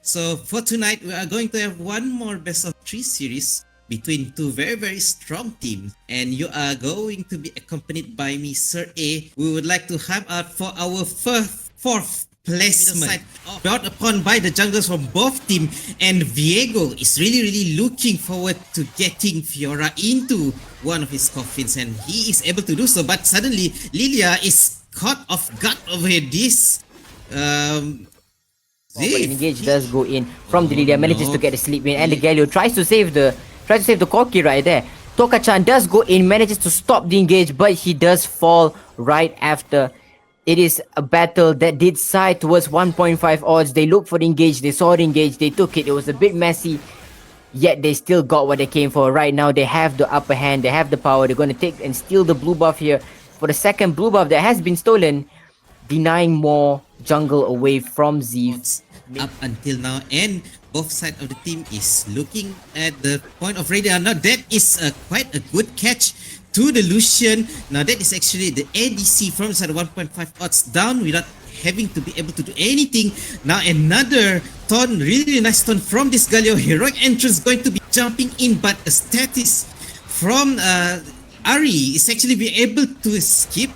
So for tonight, we are going to have one more best of three series between two very strong teams, and you are going to be accompanied by me, Sir A. We would like to have out for our fourth placement, brought upon by the junglers from both team, and Viego is really looking forward to getting Fiora into one of his coffins, and he is able to do so. But suddenly Lilia is caught off guard over this. But engage does go in from the Lilia, manages to get the sleep in, and the Galio tries to save the Corki right there. Toka-chan does go in, manages to stop the engage, but he does fall right after. It is a battle that did side towards 1.5 odds. They looked for the engage, they saw the engage, they took it. It was a bit messy, yet they still got what they came for. Right now, they have the upper hand, they have the power. They're going to take and steal the blue buff here for the second blue buff that has been stolen, denying more jungle away from Zeus. Up until now, and both sides of the team is looking at the point of radar. Now that is quite a good catch to the Lucian. Now that is actually the ADC from the side of 1.5 odds down without having to be able to do anything. Now another taunt, really nice taunt from this Galio. Heroic entrance going to be jumping in, but a status from Ari is actually be able to escape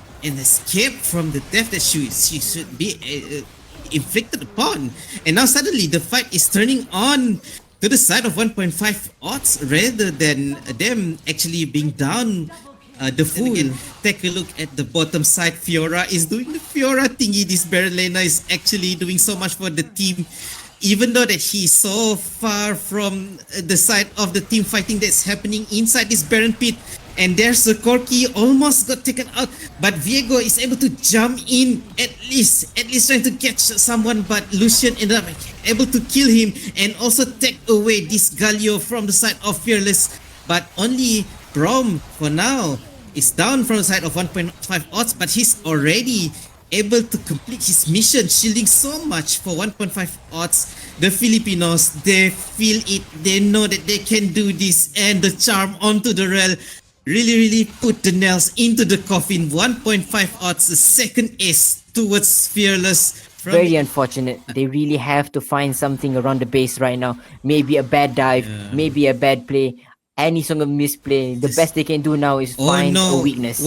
from the death that she should be inflicted upon. And now suddenly the fight is turning on to the side of 1.5 odds rather than them actually being down the full. Take a look at the bottom side. Fiora is doing the Fiora thingy. This Baron Lena is actually doing so much for the team, even though that he's so far from the side of the team fighting that's happening inside this Baron pit. And there's the Corki, almost got taken out, but Viego is able to jump in, at least trying to catch someone, but Lucian ended up able to kill him and also take away this Galio from the side of Fearless. But only Brom for now is down from the side of 1.5 odds, but he's already able to complete his mission, shielding so much for 1.5 odds. The Filipinos, they feel it, they know that they can do this, and the charm onto the rail really put the nails into the coffin. 1.5 odds, the second ace towards Fearless. Very unfortunate. They really have to find something around the base right now. Maybe a bad dive, maybe a bad play, any sort of misplay. The best they can do now is find a weakness.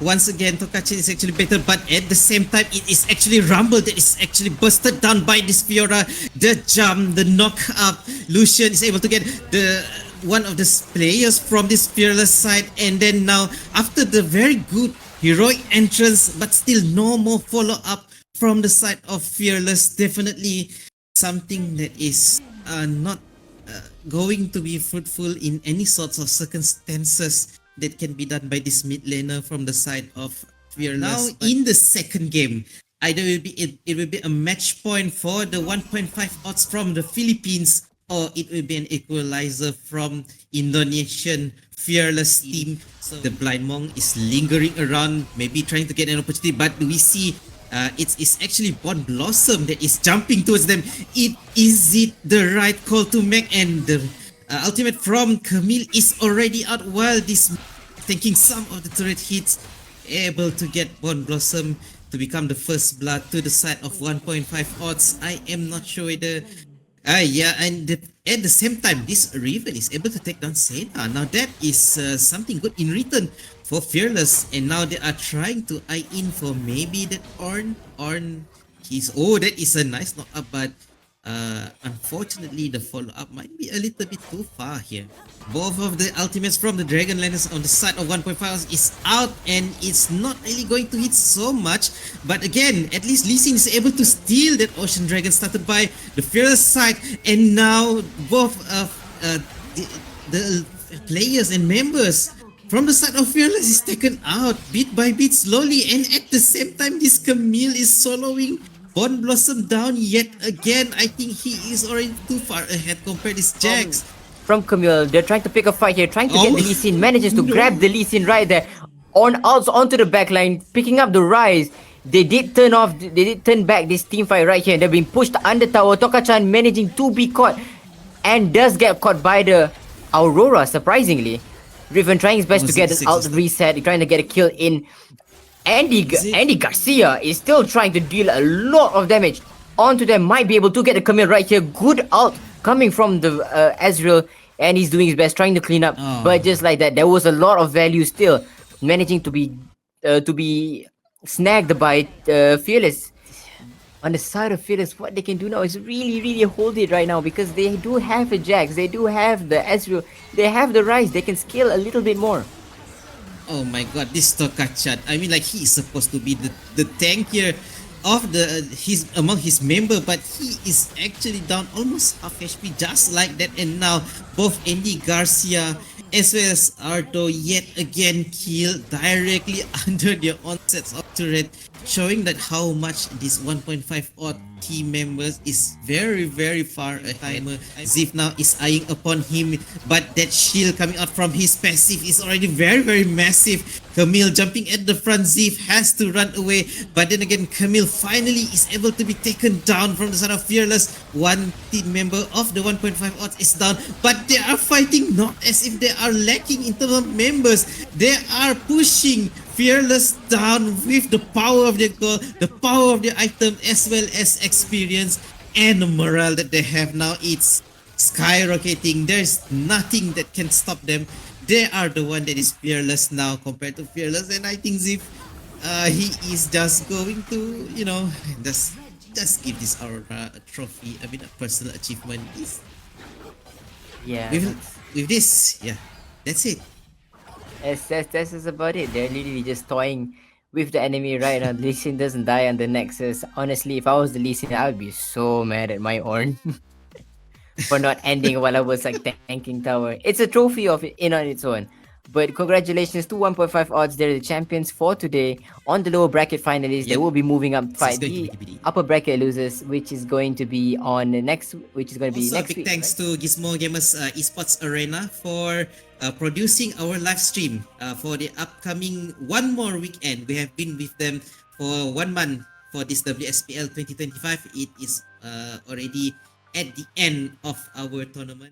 Once again, Tokachi is actually better, but at the same time, it is actually Rumble that is actually busted down by this Fiora. The jump, the knock up. Lucian is able to get the one of the players from this Fearless side, and then now after the very good heroic entrance, but still no more follow-up from the side of Fearless. Definitely something that is not going to be fruitful in any sorts of circumstances that can be done by this mid laner from the side of Fearless. Now in the second game, either it will be a match point for the 1.5 odds from the Philippines, or it will be an equalizer from Indonesian Fearless team. So the Blind Monk is lingering around, maybe trying to get an opportunity, but we see it's actually Bond Blossom that is jumping towards them. Is it the right call to make? And the ultimate from Camille is already out, while this taking some of the turret hits, able to get Bond Blossom to become the first blood to the side of 1.5 odds. I am not sure whether and at the same time, this Riven is able to take down Sena. Now that is something good in return for Fearless, and now they are trying to eye in for maybe that Ornn. That is a nice knock-up, but unfortunately the follow-up might be a little bit too far here. Both of the ultimates from the Dragon Liners on the side of 1.5 is out, and it's not really going to hit so much. But again, at least Lee Sin is able to steal that Ocean Dragon started by the Fearless side, and now both of the players and members from the side of Fearless is taken out bit by bit, slowly, and at the same time this Camille is soloing Bond Blossom down yet again. I think he is already too far ahead compared to this Jax. From Camille, they're trying to pick a fight here, trying to get the Lee Sin, manages to grab the Lee Sin right there, onto the backline, picking up the Rise. They did turn back this team fight right here. They've been pushed under tower. Toka-chan managing to be caught, and does get caught by the Aurora, surprisingly. Riven trying his best to get an alt reset, trying to get a kill in. Andy Garcia is still trying to deal a lot of damage onto them, might be able to get the Camille right here. Good ult coming from the Ezreal, and he's doing his best trying to clean up. Oh. But just like that, there was a lot of value still, managing to be snagged by Fearless. On the side of Fearless, what they can do now is really hold it right now, because they do have a Jax, they do have the Ezreal, they have the Ryze, they can scale a little bit more. Oh my god, this Tokachan. I mean, like, he is supposed to be the tank here of his among his member, but he is actually down almost half HP just like that. And now both Andy Garcia as well as Ardo yet again killed directly under the onsets of turret, showing that how much this 1.5 odd team members is very far ahead. Zif now is eyeing upon him, but that shield coming out from his passive is already very massive. Camille jumping at the front, Zif has to run away, but then again Camille finally is able to be taken down from the side of Fearless. One team member of the 1.5 odds is down, but they are fighting not as if they are lacking in terms of members. They are pushing Fearless down with the power of their goal, the power of their item, as well as experience and the morale that they have now. It's skyrocketing. There's nothing that can stop them. They are the one that is fearless now compared to Fearless, and I think Zif, he is just going to, you know, just give this Aurora a trophy. I mean, a personal achievement. Yeah, With this, yeah, that's it. that's just about it. They're literally just toying with the enemy right now. Lee Sin doesn't die on the Nexus. Honestly, if I was the Lee Sin, I would be so mad at my Ornn for not ending while I was like tanking tower. It's a trophy of in on its own. But congratulations to 1.5 odds. They're the champions for today. On the lower bracket finalists, they Yep. will be moving up to This is fight going to the be the- upper bracket losers, which is going to be on next, which is going to be Also, next big week. thanks to Gizmo Gamers Esports Arena for producing our live stream for the upcoming one more weekend. We have been with them for 1 month for this WSPL 2025. It is already at the end of our tournament.